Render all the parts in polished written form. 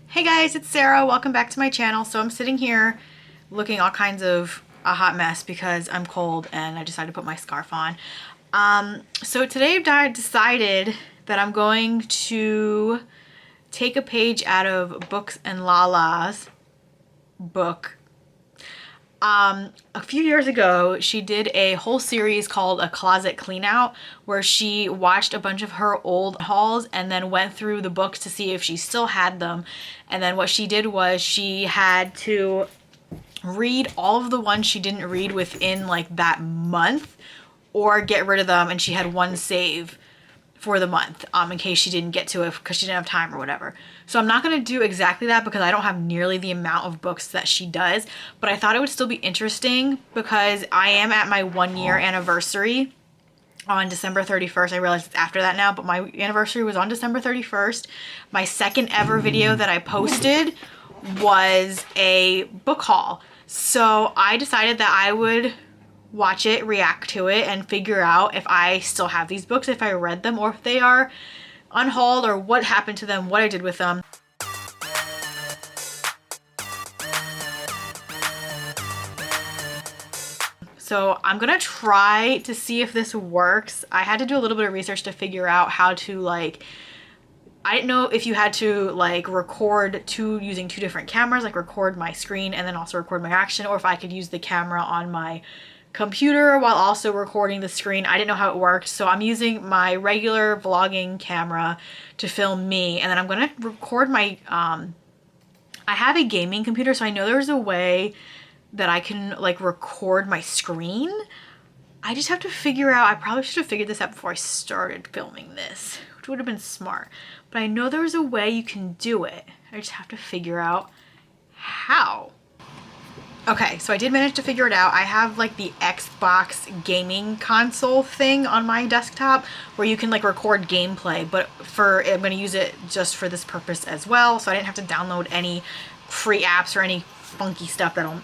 Hey guys, it's Sarah. Welcome back to my channel. So I'm sitting here looking all kinds of a hot mess because I'm cold and I decided to put my scarf on. So today I decided that I'm going to take a page out of Books and Lala's book. A few years ago, she did a whole series called A Closet Clean Out, where she watched a bunch of her old hauls and then went through the books to see if she still had them. And then what she did was she had to read all of the ones she didn't read within like that month or get rid of them, and she had one save for the month in case she didn't get to it because she didn't have time or whatever. So I'm not going to do exactly that because I don't have nearly the amount of books that she does, but I thought it would still be interesting because I am at my 1 year anniversary on December 31st. I realize it's after that now, but my anniversary was on December 31st. My second ever video that I posted was a book haul. So I decided that I would watch it, react to it, and figure out if I still have these books, if I read them, or if they are unhauled, or what happened to them, what I did with them. So I'm gonna try to see if this works. I had to do a little bit of research to figure out how to I didn't know if you had to record using two different cameras, like record my screen and then also record my action, or if I could use the camera on my computer while also recording the screen. I didn't know how it worked, so I'm using my regular vlogging camera to film me, and then I'm gonna record my I have a gaming computer, so I know there's a way that I can record my screen. I just have to figure out, I probably should have figured this out before I started filming this, which would have been smart, but I know there's a way you can do it. I just have to figure out how. Okay, so I did manage to figure it out. I have the Xbox gaming console thing on my desktop where you can record gameplay, but I'm gonna use it just for this purpose as well, so I didn't have to download any free apps or any funky stuff that'll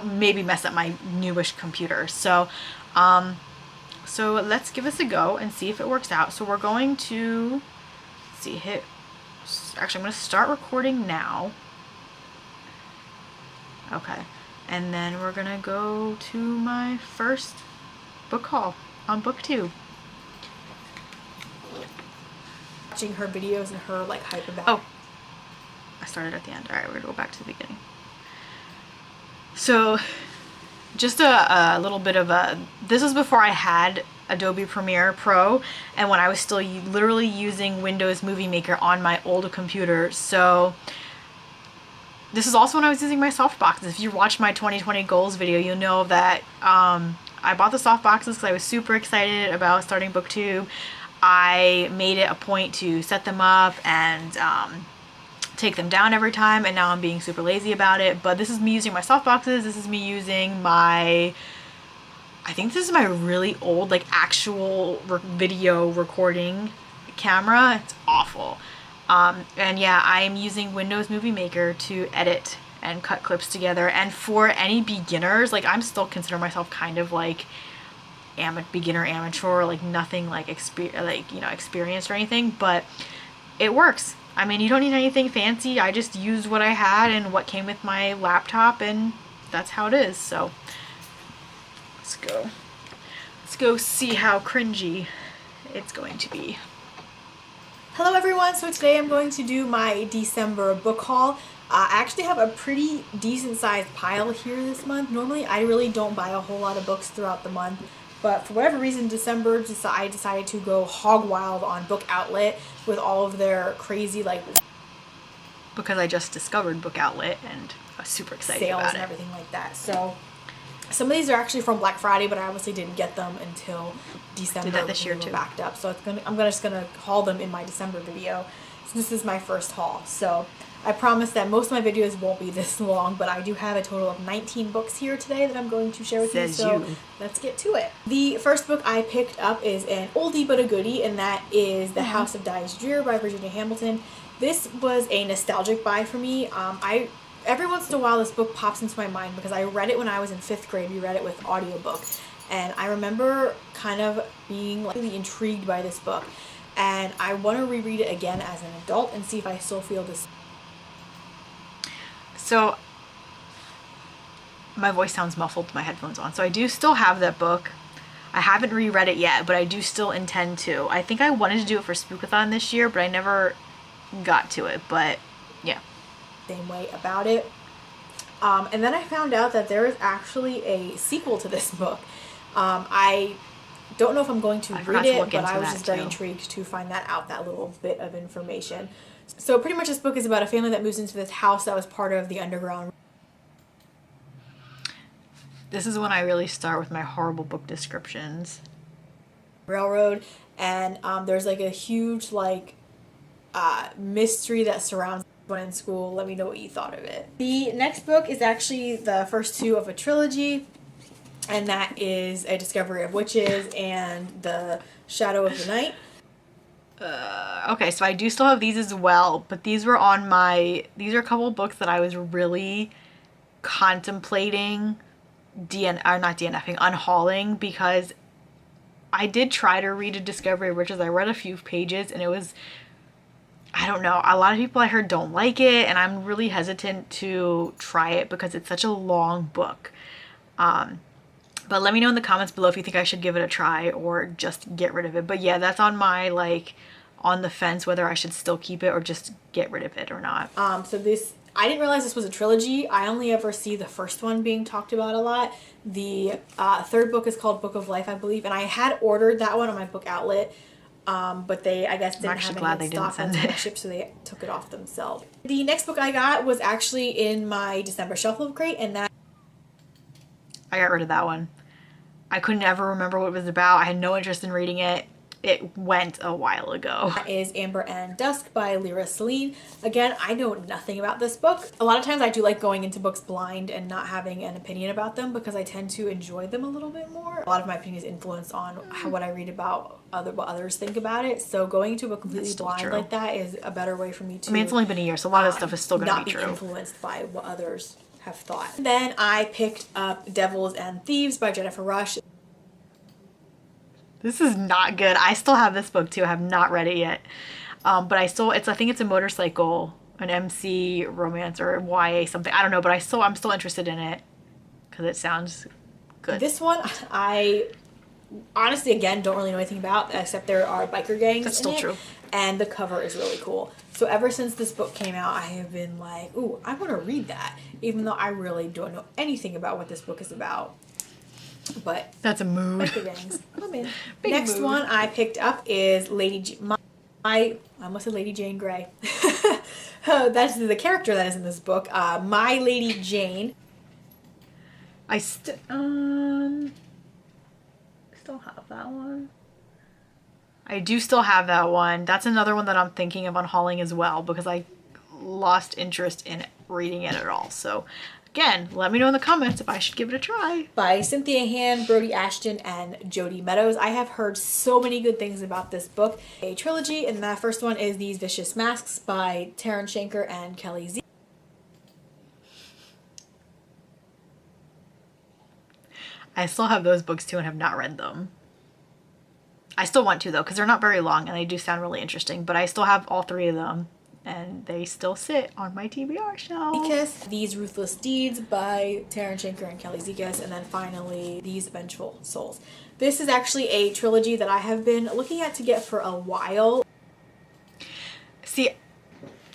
maybe mess up my newish computer. So let's give this a go and see if it works out. So we're going to actually I'm gonna start recording now. Okay. And then we're gonna go to my first book haul on booktube. Watching her videos and her hype about. Oh, I started at the end. All right, we're gonna go back to the beginning. So just a little bit of this was before I had Adobe Premiere Pro and when I was still literally using Windows Movie Maker on my old computer. So this is also when I was using my soft boxes. If you watch my 2020 goals video, you'll know that I bought the soft boxes because I was super excited about starting booktube. I made it a point to set them up and take them down every time, and now I'm being super lazy about it. But this is me using my soft boxes. This is me using I think this is my really old actual video recording camera. It's awful. And yeah, I'm using Windows Movie Maker to edit and cut clips together. And for any beginners, I'm still consider myself kind of beginner amateur, nothing experienced or anything, but it works. I mean, you don't need anything fancy. I just used what I had and what came with my laptop, and that's how it is. So let's go see how cringy it's going to be. Hello everyone, so today I'm going to do my December book haul. I actually have a pretty decent sized pile here this month. Normally I really don't buy a whole lot of books throughout the month, but for whatever reason December I decided to go hog wild on Book Outlet with all of their crazy because I just discovered Book Outlet and I was super excited sales about it. And everything like that. So some of these are actually from Black Friday, but I obviously didn't get them until December. Did that this year when we too. were backed up. So I'm just gonna haul them in my December video. So this is my first haul. So I promise that most of my videos won't be this long, but I do have a total of 19 books here today that I'm going to share with you. So let's get to it. The first book I picked up is an oldie but a goodie, and that is The House of Dyes Dreer by Virginia Hamilton. This was a nostalgic buy for me. Every once in a while this book pops into my mind because I read it when I was in 5th grade. We read it with audiobook, and I remember kind of being really intrigued by this book, and I want to reread it again as an adult and see if I still feel this So my voice sounds muffled with my headphones on. So I do still have that book. I haven't reread it yet, but I do still intend to. I think I wanted to do it for Spookathon this year, but I never got to it. But yeah. Same way about it. And then I found out that there is actually a sequel to this book. I don't know if I'm going to read it, but I was just very intrigued to find that out, that little bit of information. So pretty much this book is about a family that moves into this house that was part of the underground. This is when I really start with my horrible book descriptions. Railroad, and there's like a huge like mystery that surrounds one in school. Let me know what you thought of it. The next book is actually the first two of a trilogy, and that is A Discovery of Witches and The Shadow of the Night. Okay, so I do still have these as well, but these were on my, these are a couple of books that I was really contemplating unhauling, because I did try to read A Discovery of Witches. I read a few pages and it was, I don't know, a lot of people I heard don't like it, and I'm really hesitant to try it because it's such a long book. But let me know in the comments below if you think I should give it a try or just get rid of it. But yeah, that's on my, like, on the fence whether I should still keep it or just get rid of it or not. So this, I didn't realize this was a trilogy. I only ever see the first one being talked about a lot. The third book is called Book of Life, I believe, and I had ordered that one on my book outlet, but they, I guess, didn't have any in stock on the ship, so they took it off themselves. The next book I got was actually in my December shelf live crate, and that I got rid of that one. I couldn't ever remember what it was about. I had no interest in reading it. It went a while ago. That is Amber and Dusk by Lyra Celine. Again, I know nothing about this book. A lot of times I do like going into books blind and not having an opinion about them because I tend to enjoy them a little bit more. A lot of my opinion is influenced on what I read about what others think about it. So going into a book completely blind like that is a better way for me to, I mean, it's only been a year, so a lot of stuff is still going to be true. Not be influenced by what others have thought. Then I picked up Devils and Thieves by Jennifer Rush. This is not good. I still have this book too. I have not read it yet. But I think it's a motorcycle, an MC romance or YA something. I don't know, but I'm still interested in it because it sounds good. This one, I honestly, again, don't really know anything about, except there are biker gangs. That's still true. And the cover is really cool. So ever since this book came out, I have been like, ooh, I want to read that, even though I really don't know anything about what this book is about. But that's a mood. Biker gangs. I'm in. Next one I picked up is I almost said Lady Jane Grey. That's the character that is in this book. My Lady Jane. I still have that one. I do still have that one. That's another one that I'm thinking of unhauling as well because I lost interest in reading it at all. So again, let me know in the comments if I should give it a try. By Cynthia Han, Brody Ashton, and Jody Meadows. I have heard so many good things about this book. A trilogy, and that first one is These Vicious Masks by Taryn Shanker and Kelly Z. I still have those books too and have not read them. I still want to though because they're not very long and they do sound really interesting, but I still have all three of them. And they still sit on my TBR shelf. These Ruthless Deeds by Taryn Shanker and Kelly Zekas, and then finally These Vengeful Souls. This is actually a trilogy that I have been looking at to get for a while. See,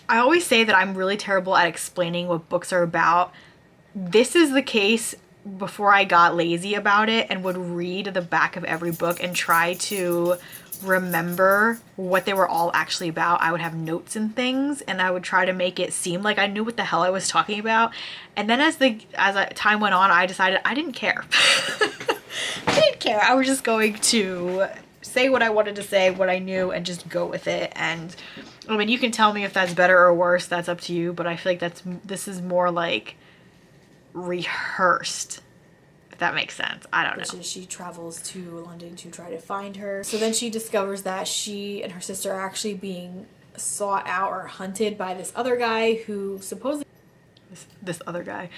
I always say that I'm really terrible at explaining what books are about. This is the case before I got lazy about it and would read the back of every book and try to remember what they were all actually about. I would have notes and things and I would try to make it seem like I knew what the hell I was talking about. And then as time went on, I decided I didn't care. I didn't care. I was just going to say what I wanted to say, what I knew, and just go with it. And I mean, you can tell me if that's better or worse. That's up to you. But I feel like this is more like rehearsed. That makes sense. I don't know. She travels to London to try to find her. So then she discovers that she and her sister are actually being sought out or hunted by this other guy who supposedly... This other guy.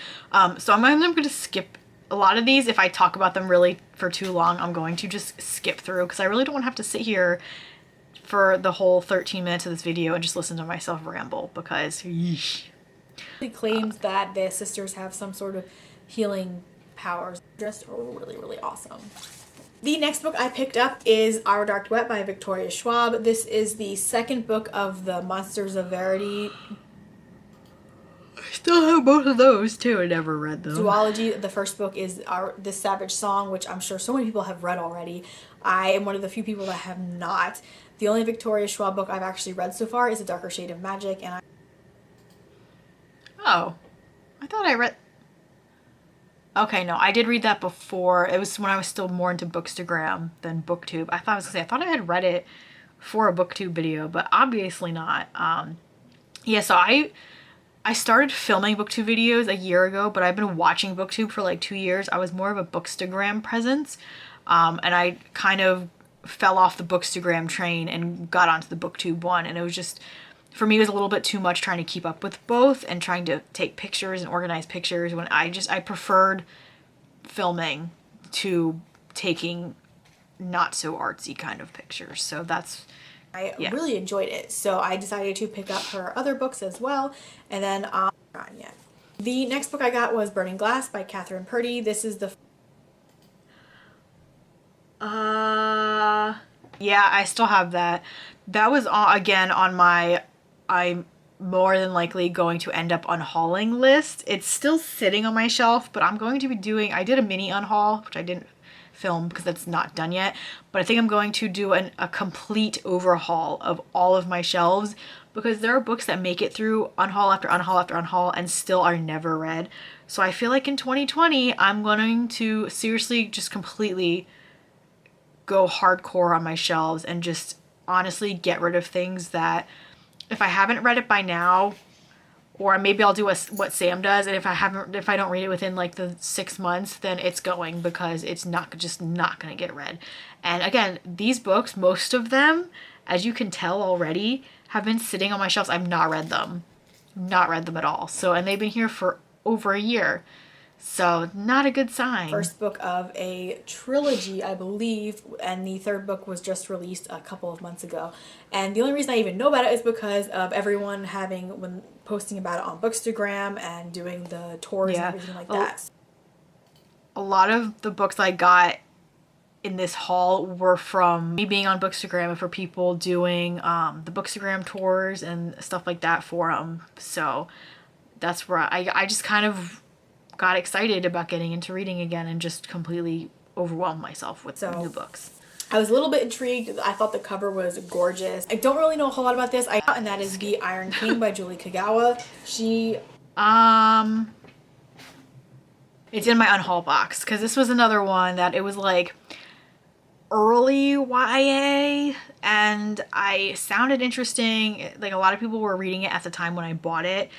So I'm going to skip a lot of these. If I talk about them really for too long, I'm going to just skip through because I really don't want to have to sit here for the whole 13 minutes of this video and just listen to myself ramble because yeesh. He claims that the sisters have some sort of healing powers. Just really, really awesome. The next book I picked up is Our Dark Duet by Victoria Schwab. This is the second book of the Monsters of Verity I still have both of those too. I never read them. duology. The first book is This Savage Song, which I'm sure so many people have read already. I am one of the few people that have not. The only Victoria Schwab book I've actually read so far is A Darker Shade of Magic, and Oh, I thought I read... Okay, no, I did read that before. It was when I was still more into Bookstagram than BookTube. I thought I had read it for a BookTube video, but obviously not. Yeah, so I started filming BookTube videos a year ago, but I've been watching BookTube for like 2 years. I was more of a Bookstagram presence, and I kind of fell off the Bookstagram train and got onto the BookTube one, and it was just... For me, it was a little bit too much trying to keep up with both and trying to take pictures and organize pictures when I preferred filming to taking not so artsy kind of pictures. So I really enjoyed it. So I decided to pick up her other books as well. And then, not yet. The next book I got was Burning Glass by Catherine Purdy. This is the... Yeah, I still have that. That was, again, on my... I'm more than likely going to end up unhauling list. It's still sitting on my shelf, but I'm going to be doing... I did a mini unhaul, which I didn't film because it's not done yet, but I think I'm going to do a complete overhaul of all of my shelves, because there are books that make it through unhaul after unhaul after unhaul and still are never read. So I feel like in 2020, I'm going to seriously just completely go hardcore on my shelves and just honestly get rid of things that if I haven't read it by now, or maybe I'll do what Sam does, and if I don't read it within like the 6 months, then it's going, because it's not gonna get read. And again, these books, most of them, as you can tell already, have been sitting on my shelves. I've not read them at all. So, and they've been here for over a year. So not a good sign. First book of a trilogy, I believe, and the third book was just released a couple of months ago. And the only reason I even know about it is because of everyone when posting about it on Bookstagram and doing the tours and everything like that. A lot of the books I got in this haul were from me being on Bookstagram and for people doing the Bookstagram tours and stuff like that for them. So that's where I just kind of got excited about getting into reading again and just completely overwhelmed myself with new books. I was a little bit intrigued. I thought the cover was gorgeous. I don't really know a whole lot about this, and that is The Iron King by Julie Kagawa. It's in my unhaul box, because this was another one that it was like early YA, and I sounded interesting. Like a lot of people were reading it at the time when I bought it,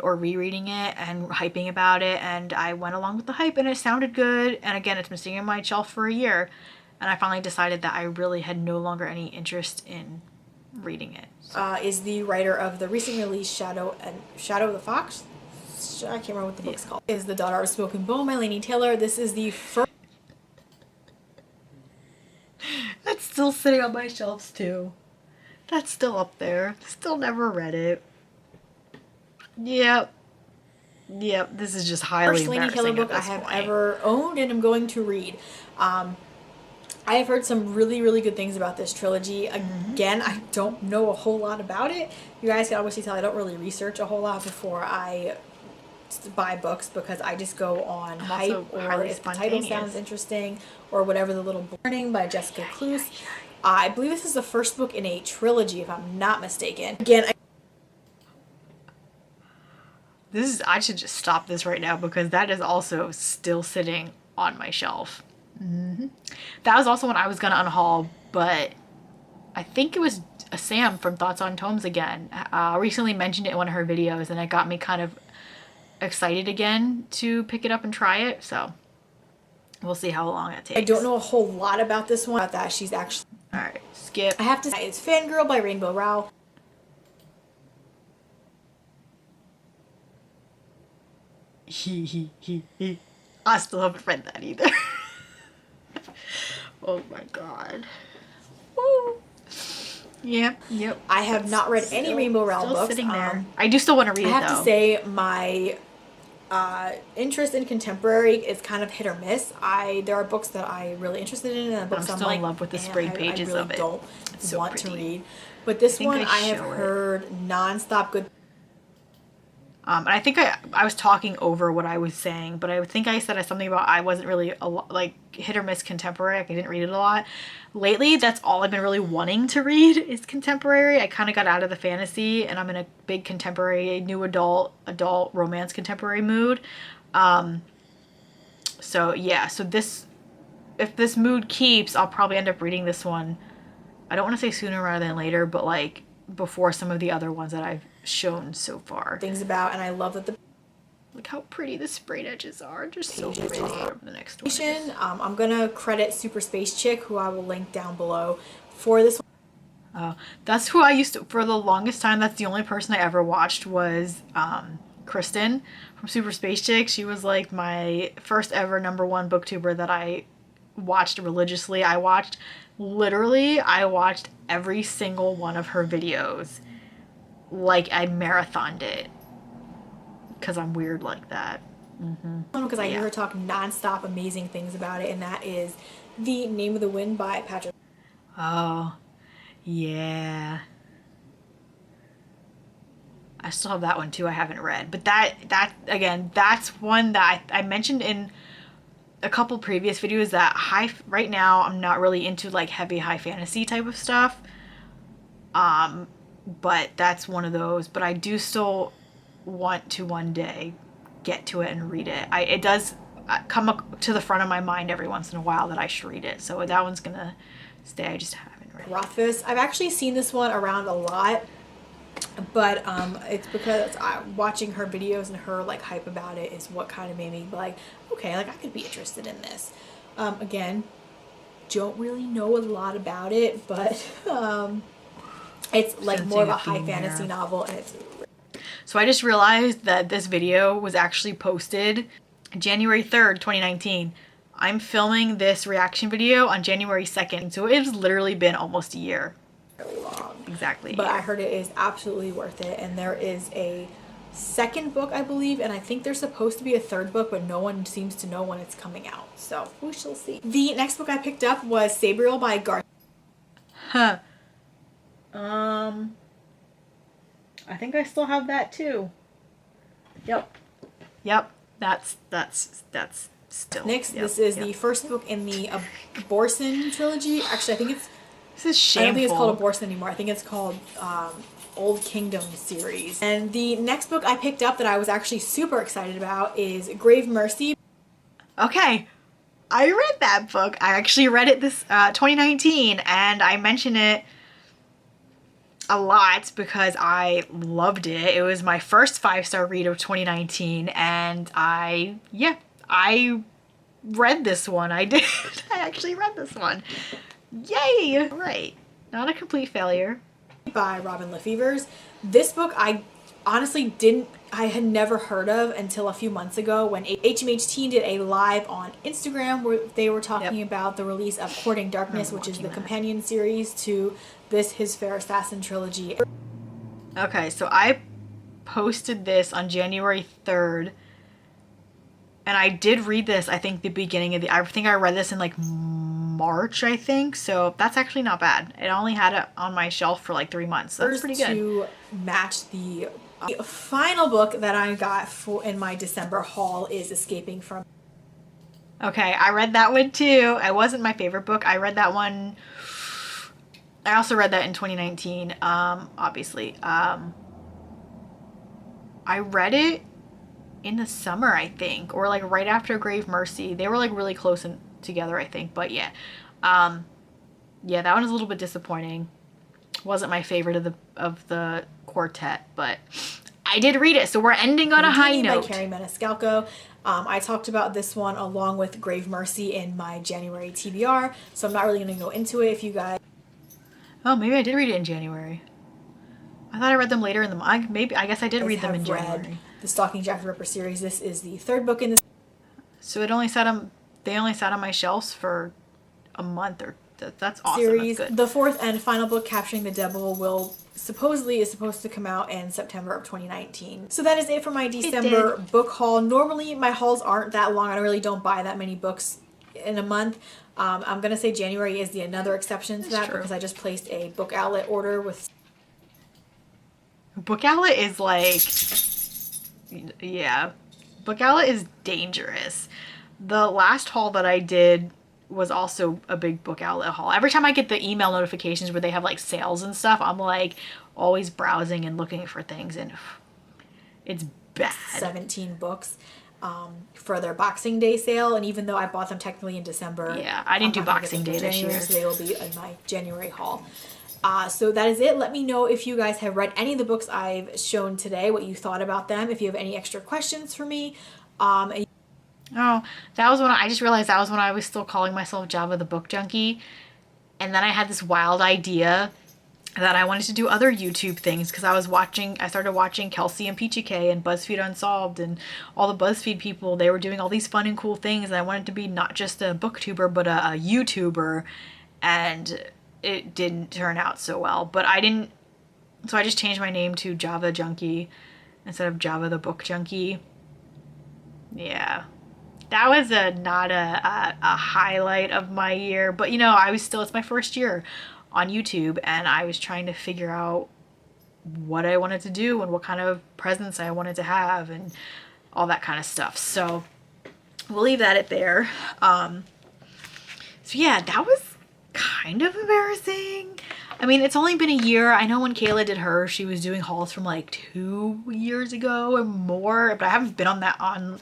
or rereading it and hyping about it, and I went along with the hype and it sounded good. And again, it's been sitting on my shelf for a year, and I finally decided that I really had no longer any interest in reading it. Is the writer of the recently released Shadow of the Fox? I can't remember what the book's called. Is The Daughter of Smoke and Bone by Laini Taylor. This is the first... That's still sitting on my shelves too. That's still up there. Still never read it. Yep, this is just highly embarrassing. First Laini Taylor book I have ever owned and I'm going to read. I have heard some really, really good things about this trilogy. Again, I don't know a whole lot about it. You guys can obviously tell I don't really research a whole lot before I buy books, because I just go on hype, or if the title sounds interesting, or whatever. The Little Burning by Jessica Cluse. I believe this is the first book in a trilogy, if I'm not mistaken. Again, I should just stop this right now, because that is also still sitting on my shelf. That was also one I was going to unhaul, but I think it was Sam from Thoughts on Tomes again recently mentioned it in one of her videos, and it got me kind of excited again to pick it up and try it. So we'll see how long it takes. I don't know a whole lot about this one. About that, she's actually... Alright, skip. I have to say, it's Fangirl by Rainbow Rowell. I still haven't read that either. Oh my god. Woo. Yep. I have not read any Rainbow Rowell Still books. sitting there. I do still want to read it, I have though. to say my interest in contemporary is kind of hit or miss. There are books that I'm really interested in, and books I'm still in love with the sprayed pages I really of it. don't So want pretty. to read. But this one I have show it. heard nonstop good. And I think I was talking over what I was saying, but I think I said something about I wasn't really like hit or miss contemporary. Like I didn't read it a lot. Lately, that's all I've been really wanting to read is contemporary. I kind of got out of the fantasy, and I'm in a big contemporary, new adult romance contemporary mood. So yeah, so if this mood keeps, I'll probably end up reading this one. I don't want to say sooner rather than later, but like before some of the other ones that I've shown so far. Things about, and I love that the Look how pretty the sprayed edges are. Just so pretty. The next one. I'm gonna credit Super Space Chick, who I will link down below, for this one. That's who I used to, for the longest time, that's the only person I ever watched was Kristen from Super Space Chick. She was like my first ever #1 booktuber that I watched religiously. I watched every single one of her videos. Like I marathoned it. Because I'm weird like that. Because I hear her talk nonstop amazing things about it, and that is The Name of the Wind by Patrick. Oh, yeah. I still have that one too. I haven't read, but that again, that's one that I mentioned in a couple previous videos that right now I'm not really into like heavy high fantasy type of stuff. But that's one of those. But I do still want to one day get to it and read it. It does come up to the front of my mind every once in a while that I should read it. So that one's gonna stay. I just haven't read it. Rothfuss. I've actually seen this one around a lot, but it's because watching her videos and her like hype about it is what kind of made me like, okay, like I could be interested in this. Again, don't really know a lot about it, but it's like more of a high fantasy novel, and it's. So I just realized that this video was actually posted January 3rd, 2019. I'm filming this reaction video on January 2nd, so it's literally been almost a year. Really long. Exactly. But I heard it is absolutely worth it, and there is a second book, I believe, and I think there's supposed to be a third book, but no one seems to know when it's coming out, so we shall see. The next book I picked up was Sabriel by Garth. I think I still have that too. Yep. That's still. Next, this is the first book in the Abortion trilogy. Actually, I think it's. This is shameful. I don't think it's called Abortion anymore. I think it's called Old Kingdom series. And the next book I picked up that I was actually super excited about is Grave Mercy. Okay. I read that book. I actually read it this 2019, and I mention it a lot because I loved it. It was my first 5-star read of 2019, and I read this one. I did. I actually read this one. Yay! Right. Not a complete failure. By Robin Lefevers. This book I honestly I had never heard of until a few months ago when HMH Teen did a live on Instagram where they were talking about the release of Courting Darkness, which is the companion series to this His Fair Assassin trilogy. Okay, so I posted this on January 3rd, and I did read this, I think, the beginning of I think I read this in like March, I think, so that's actually not bad. It only had it on my shelf for like 3 months, so that's pretty good. To match the final book that I got in my December haul is Escaping from. Okay, I read that one too. It wasn't my favorite book. I read that one. I also read that in 2019, obviously. I read it in the summer, I think, or like right after Grave Mercy. They were like really close together, I think, but yeah. Yeah, that one is a little bit disappointing. Wasn't my favorite of the quartet, but I did read it, so we're ending on a high note. By Carrie Maniscalco. I talked about this one along with Grave Mercy in my January TBR, so I'm not really going to go into it if you guys... Oh, maybe I did read it in January. I thought I read them later in the month. Maybe, I guess I did read them in January. The Stalking Jack the Ripper series. This is the third book in this. So they only sat on my shelves for a month or That's awesome. series. That's good. The fourth and final book, Capturing the Devil, is supposed to come out in September of 2019. So that is it for my December book haul. Normally my hauls aren't that long. I really don't buy that many books in a month. I'm gonna say January is another exception to that because I just placed a Book Outlet order with. Book Outlet is like, yeah, Book Outlet is dangerous. The last haul that I did was also a big Book Outlet haul. Every time I get the email notifications where they have like sales and stuff, I'm like always browsing and looking for things, and it's bad. 17 books for their Boxing Day sale, and even though I bought them technically in December, yeah, I didn't do Boxing Day this year, so they will be in my January haul. So that is it. Let me know if you guys have read any of the books I've shown today, what you thought about them, if you have any extra questions for me. Oh, that was when I just realized that was when I was still calling myself Java the Book Junkie. And then I had this wild idea that I wanted to do other YouTube things because I started watching Kelsey and Peachy K and BuzzFeed Unsolved and all the BuzzFeed people. They were doing all these fun and cool things, and I wanted to be not just a booktuber but a YouTuber, and it didn't turn out so well. But so I just changed my name to Java Junkie instead of Java the Book Junkie. Yeah. That was not a highlight of my year, but it's my first year on YouTube, and I was trying to figure out what I wanted to do and what kind of presence I wanted to have and all that kind of stuff. So we'll leave that at there. So yeah, that was kind of embarrassing. I mean, it's only been a year. I know when Kayla did hers, she was doing hauls from like 2 years ago or more, but I haven't been on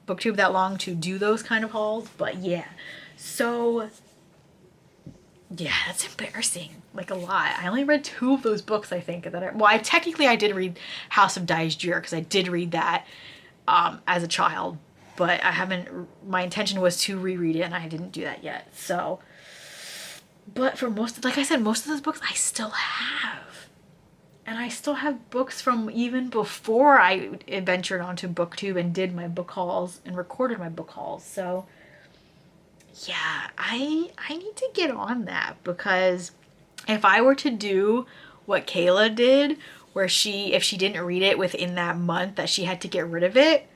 BookTube that long to do those kind of hauls. But yeah, so yeah, that's embarrassing, like a lot. I only read 2 of those books, I think, I did read House of Daijir because I did read that as a child, but my intention was to reread it and I didn't do that yet. So, but for like I said, most of those books I still have. And I still have books from even before I ventured onto BookTube and did my book hauls and recorded my book hauls. So yeah, I need to get on that, because if I were to do what Kayla did, where if she didn't read it within that month that she had to get rid of it,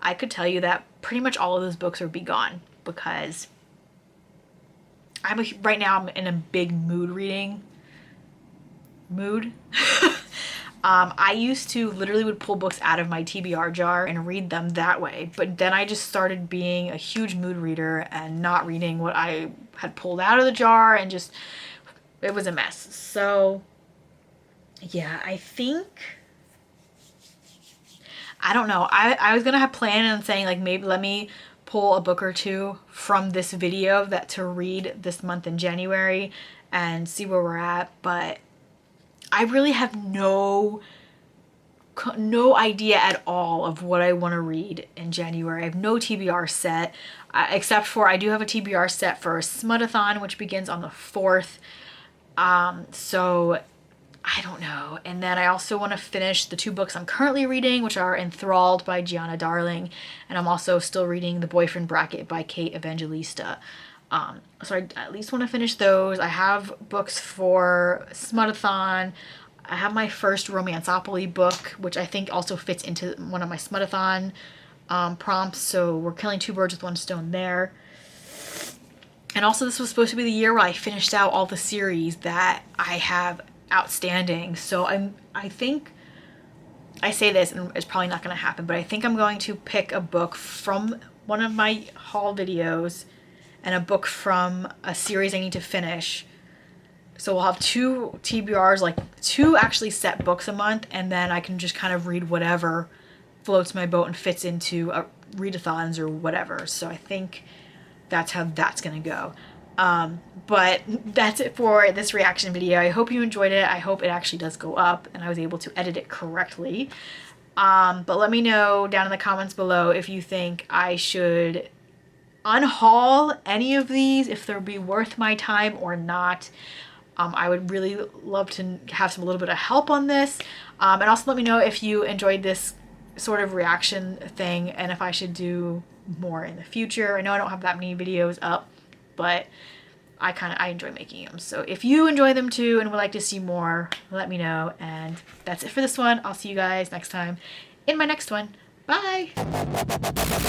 I could tell you that pretty much all of those books would be gone, because right now I'm in a big mood reading mood. I used to literally would pull books out of my TBR jar and read them that way, but then I just started being a huge mood reader and not reading what I had pulled out of the jar, and it was a mess. So yeah, I don't know. I was gonna have planned on saying like maybe let me pull a book or 2 from this video to read this month in January and see where we're at, but I really have no idea at all of what I want to read in January. I have no TBR set, except for I do have a TBR set for Smutathon, which begins on the 4th. So I don't know. And then I also want to finish the 2 books I'm currently reading, which are Enthralled by Gianna Darling, and I'm also still reading The Boyfriend Bracket by Kate Evangelista. So I at least want to finish those. I have books for Smutathon. I have my first Romanceopoly book, which I think also fits into one of my Smutathon prompts. So we're killing 2 birds with 1 stone there. And also this was supposed to be the year where I finished out all the series that I have outstanding. So I think I say this and it's probably not going to happen, but I think I'm going to pick a book from one of my haul videos and a book from a series I need to finish. So we'll have 2 TBRs, like 2 actually set books a month, and then I can just kind of read whatever floats my boat and fits into readathons or whatever. So I think that's how that's gonna go. But that's it for this reaction video. I hope you enjoyed it. I hope it actually does go up and I was able to edit it correctly. But let me know down in the comments below if you think I should unhaul any of these, if they'll be worth my time or not. I would really love to have a little bit of help on this. And also let me know if you enjoyed this sort of reaction thing and if I should do more in the future. I know I don't have that many videos up, but I enjoy making them. So if you enjoy them too and would like to see more, let me know. And that's it for this one. I'll see you guys next time in my next one. Bye.